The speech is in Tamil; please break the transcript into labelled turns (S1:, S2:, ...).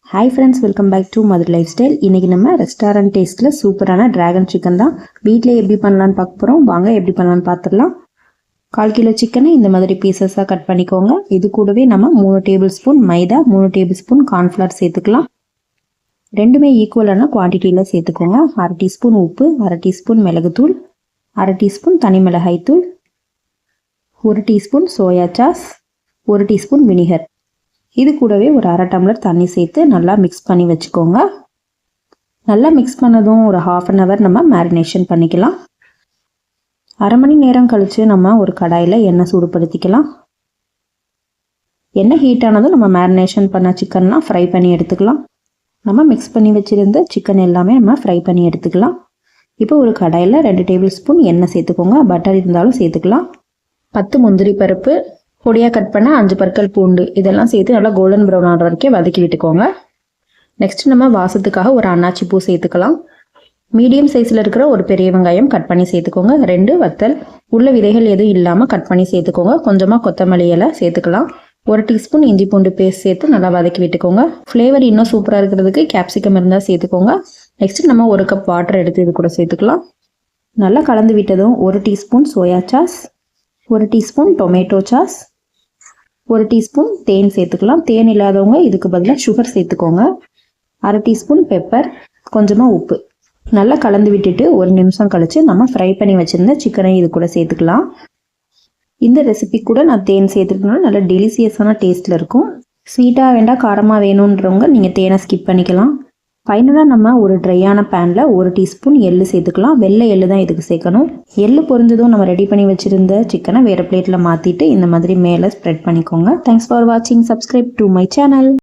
S1: Hi friends, welcome back to Madurai lifestyle. இன்றைக்கி நம்ம ரெஸ்டாரண்ட் டேஸ்ட்டில் சூப்பரான ட்ராகன் சிக்கன் தான் வீட்டில் எப்படி பண்ணலான்னு பார்க்க போகிறோம். வாங்க எப்படி பண்ணலான்னு பார்த்துடலாம். 1/4 கிலோ சிக்கனை இந்த மாதிரி பீசஸாக கட் பண்ணிக்கோங்க. இது கூடவே நம்ம 3 டேபிள் ஸ்பூன் மைதா, 3 டேபிள் ஸ்பூன் கார்ன்ஃப்ளவர் சேர்த்துக்கலாம். ரெண்டுமே ஈக்குவலான குவான்டிட்டியில் சேர்த்துக்கோங்க. 1/2 டீஸ்பூன் உப்பு, 1/2 டீஸ்பூன் மிளகுத்தூள், 1/2 டீஸ்பூன் தனி மிளகாய்த்தூள், 1 teaspoon soya sauce, 1 teaspoon vinegar. இது கூடவே ஒரு 1/2 டம்ளர் தண்ணி சேர்த்து நல்லா மிக்ஸ் பண்ணி வச்சுக்கோங்க. நல்லா மிக்ஸ் பண்ணதும் ஒரு 1/2 அன் ஹவர் நம்ம மேரினேஷன் பண்ணிக்கலாம். 1/2 மணி நேரம் கழித்து நம்ம ஒரு கடாயில் எண்ணெய் சூடுபடுத்திக்கலாம். எண்ணெய் ஹீட் ஆனதும் நம்ம மேரினேஷன் பண்ண சிக்கன்லாம் ஃப்ரை பண்ணி எடுத்துக்கலாம். நம்ம மிக்ஸ் பண்ணி வச்சுருந்த சிக்கன் எல்லாமே நம்ம ஃப்ரை பண்ணி எடுத்துக்கலாம். இப்போ ஒரு கடாயில் 2 டேபிள் ஸ்பூன் எண்ணெய் சேர்த்துக்கோங்க. பட்டர் இருந்தாலும் சேர்த்துக்கலாம். 10 முந்திரி பருப்பு, பொடியாக கட் பண்ண 5 பற்கள் பூண்டு, இதெல்லாம் சேர்த்து நல்லா கோல்டன் ப்ரௌன் ஆகிற வரைக்கும் வதக்கி விட்டுக்கோங்க. நெக்ஸ்ட் நம்ம வாசத்துக்காக ஒரு அன்னாச்சி பூ சேர்த்துக்கலாம். மீடியம் சைஸில் இருக்கிற ஒரு பெரிய வெங்காயம் கட் பண்ணி சேர்த்துக்கோங்க. 2 வத்தல், உள்ள விதைகள் எதுவும் இல்லாமல் கட் பண்ணி சேர்த்துக்கோங்க. கொஞ்சமாக கொத்தமல்லி இலை சேர்த்துக்கலாம். 1 டீஸ்பூன் இஞ்சி பூண்டு பேஸ்ட் சேர்த்து நல்லா வதக்கி விட்டுக்கோங்க. ஃப்ளேவர் இன்னும் சூப்பராக இருக்கிறதுக்கு கேப்சிகம் இருந்தால் சேர்த்துக்கோங்க. நெக்ஸ்ட் நம்ம 1 கப் வாட்டர் எடுத்து இது கூட சேர்த்துக்கலாம். நல்லா கலந்து விட்டதும் 1 teaspoon soya sauce, 1 teaspoon tomato sauce, 1 teaspoon தேன் சேர்த்துக்கலாம். தேன் இல்லாதவங்க இதுக்கு பதிலாக சுகர் சேர்த்துக்கோங்க. 1/2 டீஸ்பூன் பெப்பர், கொஞ்சமாக உப்பு. நல்லா கலந்து விட்டுட்டு 1 நிமிஷம் கழித்து நம்ம ஃப்ரை பண்ணி வச்சுருந்த சிக்கனை இது கூட சேர்த்துக்கலாம். இந்த ரெசிபி கூட நான் தேன் சேர்த்துக்கனால நல்லா டெலிசியஸான டேஸ்ட்டில் இருக்கும். ஸ்வீட்டாக வேண்டாம் காரமாக வேணுன்றவங்க நீங்கள் தேனை ஸ்கிப் பண்ணிக்கலாம். ஃபைனலாக நம்ம ஒரு ட்ரையான பேனில் 1 டீஸ்பூன் எள்ளு சேர்த்துக்கலாம். வெள்ளை எள்ளு தான் இதுக்கு சேர்க்கணும். எள்ளு பொரிஞ்சதும் நம்ம ரெடி பண்ணி வச்சுருந்த சிக்கனை வேறு பிளேட்டில் மாற்றிட்டு இந்த மாதிரி மேலே ஸ்ப்ரெட் பண்ணிக்கோங்க. தேங்க்ஸ் ஃபார் வாட்சிங். Subscribe to my channel.